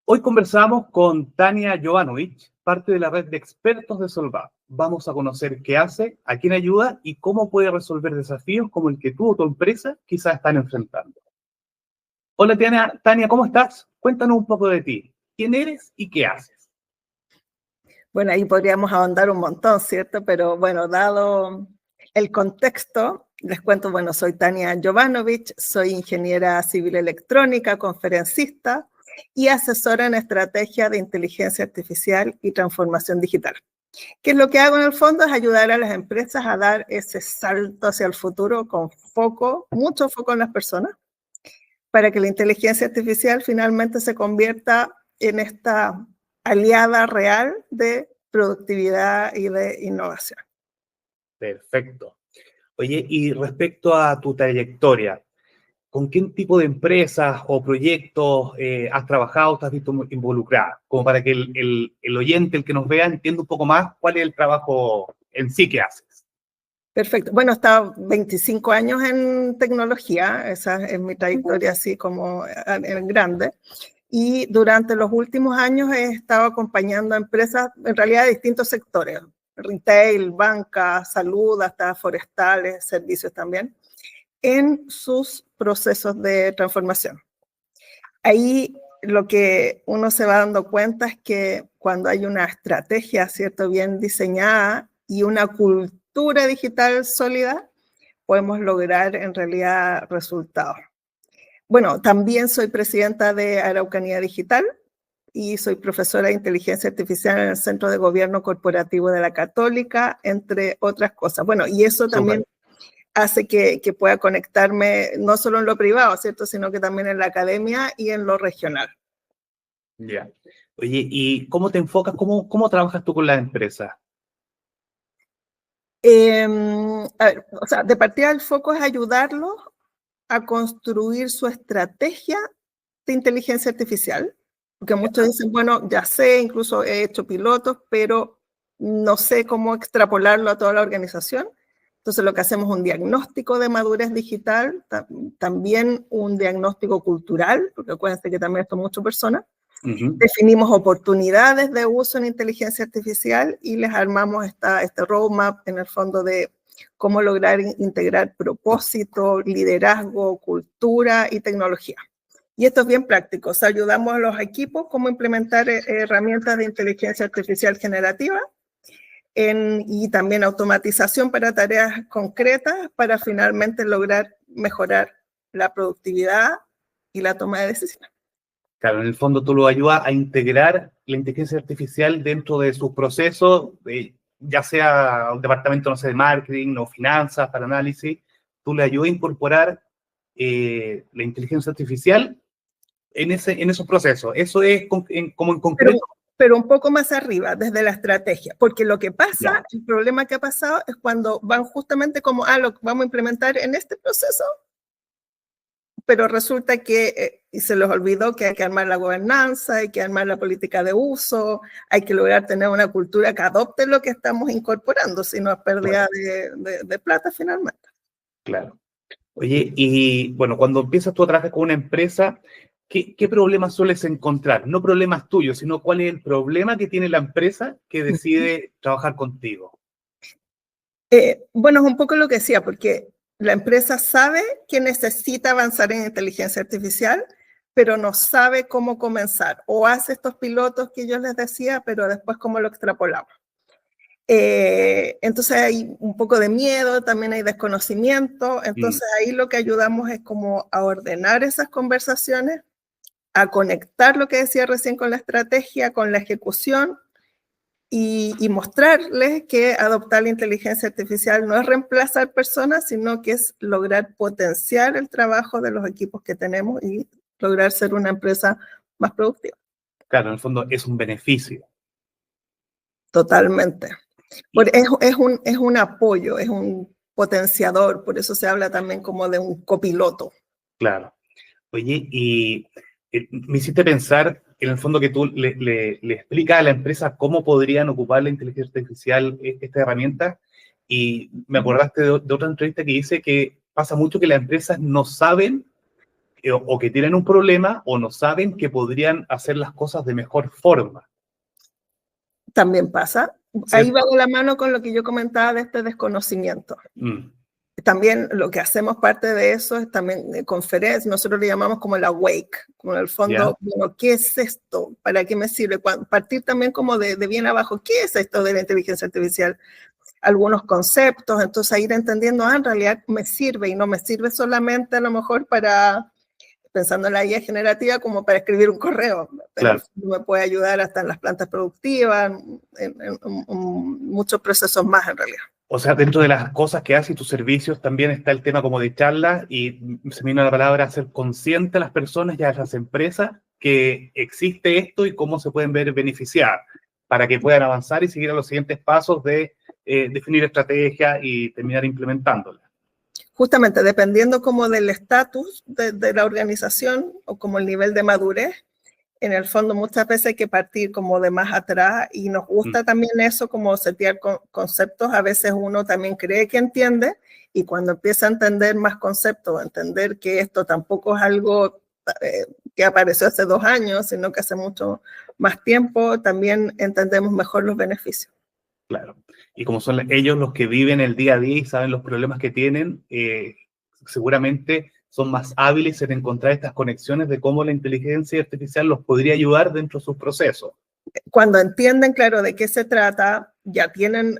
Hoy conversamos con Tania Jovanovic, parte de la red de expertos de Solvav. Vamos a conocer qué hace, a quién ayuda y cómo puede resolver desafíos como el que tú o tu empresa quizás están enfrentando. Hola Tania, ¿cómo estás? Cuéntanos un poco de ti. ¿Quién eres y qué haces? Bueno, ahí podríamos ahondar un montón, ¿cierto? Pero bueno, dado el contexto, les cuento, bueno, soy Tania Jovanovic, soy ingeniera civil electrónica, conferencista y asesora en estrategia de inteligencia artificial y transformación digital. Que lo que hago en el fondo es ayudar a las empresas a dar ese salto hacia el futuro con foco, mucho foco en las personas, para que la inteligencia artificial finalmente se convierta en esta aliada real de productividad y de innovación. Perfecto. Oye, y respecto a tu trayectoria, ¿con qué tipo de empresas o proyectos has trabajado, te has visto involucrada? Como para que el oyente, el que nos vea, entienda un poco más cuál es el trabajo en sí que haces. Perfecto. Bueno, he estado 25 años en tecnología, esa es mi trayectoria así como en grande. Y durante los últimos años he estado acompañando a empresas, en realidad de distintos sectores, retail, banca, salud, hasta forestales, servicios también, en sus procesos de transformación. Ahí lo que uno se va dando cuenta es que cuando hay una estrategia, ¿cierto?, bien diseñada y una cultura digital sólida, podemos lograr en realidad resultados. Bueno, también soy presidenta de Araucanía Digital y soy profesora de inteligencia artificial en el Centro de Gobierno Corporativo de la Católica, entre otras cosas. Bueno, y eso también hace que pueda conectarme no solo en lo privado, ¿cierto?, sino que también en la academia y en lo regional. Ya. Oye, ¿y cómo te enfocas? ¿Cómo trabajas tú con las empresas? A ver, o sea, de partida el foco es ayudarlos a construir su estrategia de inteligencia artificial, porque muchos dicen, bueno, ya sé, incluso he hecho pilotos, pero no sé cómo extrapolarlo a toda la organización. Entonces lo que hacemos es un diagnóstico de madurez digital, también un diagnóstico cultural, porque acuérdense que también esto es mucho personas. Definimos oportunidades de uso en inteligencia artificial y les armamos este roadmap en el fondo de cómo lograr integrar propósito, liderazgo, cultura y tecnología. Y esto es bien práctico. O sea, ayudamos a los equipos cómo implementar herramientas de inteligencia artificial generativa y también automatización para tareas concretas para finalmente lograr mejorar la productividad y la toma de decisiones. Claro, en el fondo tú lo ayudas a integrar la inteligencia artificial dentro de sus procesos, ya sea un departamento, no sé, de marketing o finanzas para análisis, tú le ayudas a incorporar la inteligencia artificial en esos procesos. Eso es como en concreto. Pero un poco más arriba, desde la estrategia, porque lo que pasa, el problema que ha pasado es cuando van justamente como, lo vamos a implementar en este proceso, pero resulta que y se les olvidó que hay que armar la gobernanza, hay que armar la política de uso, hay que lograr tener una cultura que adopte lo que estamos incorporando, si no es pérdida de plata finalmente. Claro. Oye, y bueno, cuando empiezas tú a trabajar con una empresa, ¿qué problemas sueles encontrar? No problemas tuyos, sino cuál es el problema que tiene la empresa que decide trabajar contigo. Bueno, es un poco lo que decía, porque la empresa sabe que necesita avanzar en inteligencia artificial, pero no sabe cómo comenzar. O hace estos pilotos que yo les decía, pero después cómo lo extrapolamos. Entonces hay un poco de miedo, también hay desconocimiento. Entonces ahí lo que ayudamos es como a ordenar esas conversaciones, a conectar lo que decía recién con la estrategia, con la ejecución, y mostrarles que adoptar la inteligencia artificial no es reemplazar personas, sino que es lograr potenciar el trabajo de los equipos que tenemos y lograr ser una empresa más productiva. Claro, en el fondo es un beneficio. Totalmente. Es un apoyo, es un potenciador, por eso se habla también como de un copiloto. Claro. Oye, y me hiciste pensar, en el fondo, que tú le explicas a la empresa cómo podrían ocupar la inteligencia artificial, esta herramienta, y me acordaste de otra entrevista que dice que pasa mucho que las empresas no saben o que tienen un problema o no saben que podrían hacer las cosas de mejor forma. También pasa. Ahí ¿Cierto? va de la mano con lo que yo comentaba de este desconocimiento. También lo que hacemos parte de eso es también conferencias, nosotros le llamamos como el awake, como en el fondo, bueno, ¿qué es esto? ¿Para qué me sirve? Partir también como de bien abajo, ¿qué es esto de la inteligencia artificial? Algunos conceptos, entonces ir entendiendo, en realidad me sirve y no me sirve solamente a lo mejor para, pensando en la IA generativa, como para escribir un correo, pero me puede ayudar hasta en las plantas productivas, en muchos procesos más en realidad. O sea, dentro de las cosas que hace y tus servicios también está el tema como de charlas y se me vino la palabra hacer consciente a las personas y a las empresas que existe esto y cómo se pueden ver beneficiadas para que puedan avanzar y seguir a los siguientes pasos de definir estrategias y terminar implementándolas. Justamente, dependiendo como del estatus de la organización o como el nivel de madurez, en el fondo muchas veces hay que partir como de más atrás y nos gusta también eso, como setear conceptos. A veces uno también cree que entiende y cuando empieza a entender más conceptos, entender que esto tampoco es algo que apareció hace 2 años, sino que hace mucho más tiempo, también entendemos mejor los beneficios. Claro. Y como son ellos los que viven el día a día y saben los problemas que tienen, seguramente son más hábiles en encontrar estas conexiones de cómo la inteligencia artificial los podría ayudar dentro de sus procesos. Cuando entienden, claro, de qué se trata, ya tienen,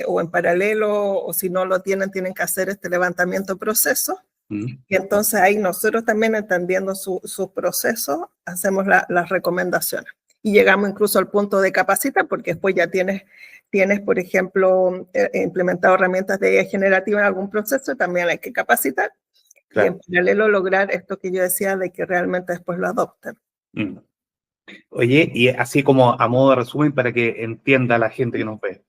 o en paralelo, o si no lo tienen, tienen que hacer este levantamiento de procesos. Y entonces ahí nosotros también, entendiendo sus procesos, hacemos las recomendaciones. Y llegamos incluso al punto de capacitar, porque después ya tienes por ejemplo, implementado herramientas de IA generativa en algún proceso, también hay que capacitar. Claro. Y en paralelo lograr esto que yo decía de que realmente después lo adopten. Oye, y así como a modo de resumen para que entienda la gente que nos ve,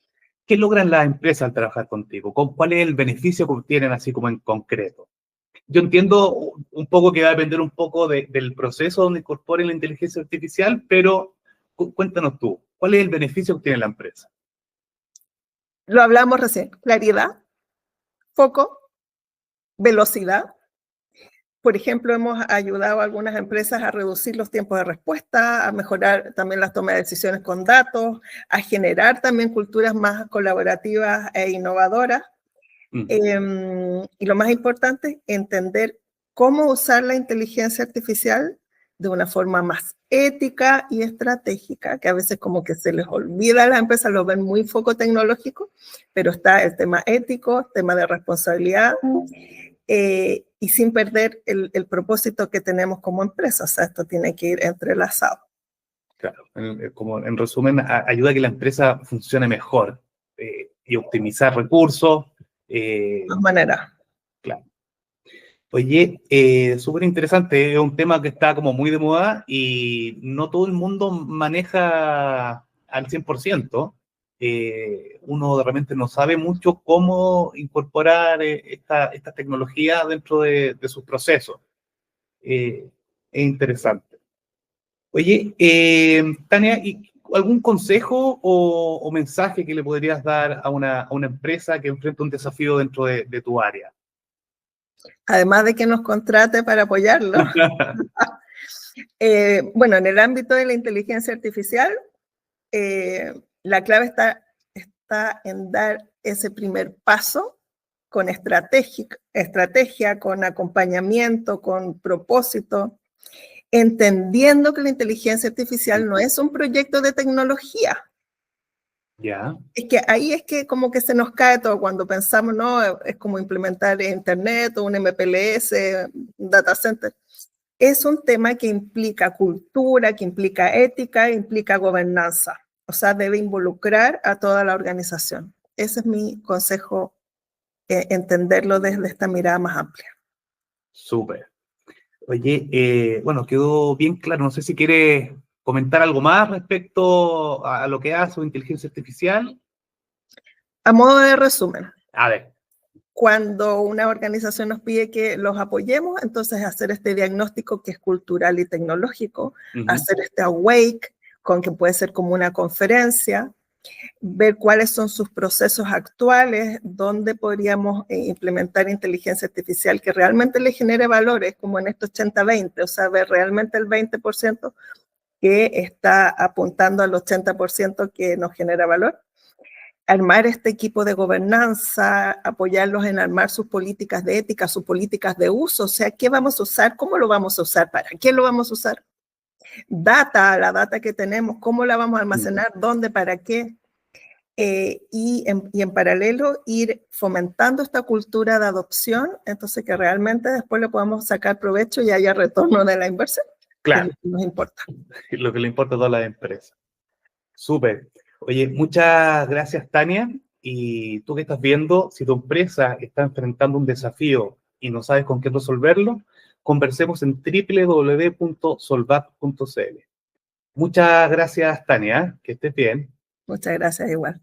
¿qué logran las empresas al trabajar contigo? ¿Cuál es el beneficio que obtienen así como en concreto? Yo entiendo un poco que va a depender un poco del proceso donde incorporen la inteligencia artificial, pero cuéntanos tú, ¿cuál es el beneficio que obtiene la empresa? Lo hablamos recién, claridad, foco, velocidad. Por ejemplo, hemos ayudado a algunas empresas a reducir los tiempos de respuesta, a mejorar también las tomas de decisiones con datos, a generar también culturas más colaborativas e innovadoras. Y lo más importante, entender cómo usar la inteligencia artificial de una forma más ética y estratégica, que a veces como que se les olvida a las empresas, lo ven muy foco tecnológico, pero está el tema ético, el tema de responsabilidad, y sin perder el propósito que tenemos como empresa. O sea, esto tiene que ir entrelazado. Claro, como en resumen, ayuda a que la empresa funcione mejor y optimizar recursos. De todas maneras. Claro. Oye, súper interesante, es un tema que está como muy de moda y no todo el mundo maneja al 100%. Uno de repente no sabe mucho cómo incorporar esta tecnología dentro de sus procesos. Es interesante. Oye, Tania, ¿y algún consejo o mensaje que le podrías dar a una empresa que enfrenta un desafío dentro de tu área? Además de que nos contrate para apoyarlo. Bueno, en el ámbito de la inteligencia artificial, la clave está en dar ese primer paso con estrategia, con acompañamiento, con propósito, entendiendo que la inteligencia artificial no es un proyecto de tecnología. Ya. Es que ahí es que como que se nos cae todo cuando pensamos, no, es como implementar internet o un MPLS, un data center. Es un tema que implica cultura, que implica ética, implica gobernanza. O sea, debe involucrar a toda la organización. Ese es mi consejo, entenderlo desde esta mirada más amplia. Súper. Oye, bueno, quedó bien claro. No sé si quieres comentar algo más respecto a lo que hace inteligencia artificial. A modo de resumen. A ver. Cuando una organización nos pide que los apoyemos, entonces hacer este diagnóstico que es cultural y tecnológico, hacer este awake, con que puede ser como una conferencia, ver cuáles son sus procesos actuales, dónde podríamos implementar inteligencia artificial que realmente le genere valores, como en estos 80-20, o sea, ver realmente el 20% que está apuntando al 80% que nos genera valor. Armar este equipo de gobernanza, apoyarlos en armar sus políticas de ética, sus políticas de uso, o sea, ¿qué vamos a usar? ¿Cómo lo vamos a usar? ¿Para qué lo vamos a usar? La data que tenemos, ¿cómo la vamos a almacenar? ¿Dónde? ¿Para qué? Y en paralelo ir fomentando esta cultura de adopción, entonces que realmente después le podamos sacar provecho y haya retorno de la inversión. Claro. Que es lo que nos importa. Lo que le importa a todas las empresas. Súper. Oye, muchas gracias, Tania. Y tú que estás viendo, si tu empresa está enfrentando un desafío y no sabes con qué resolverlo, conversemos en www.solvat.cl. Muchas gracias, Tania. Que estés bien. Muchas gracias, igual.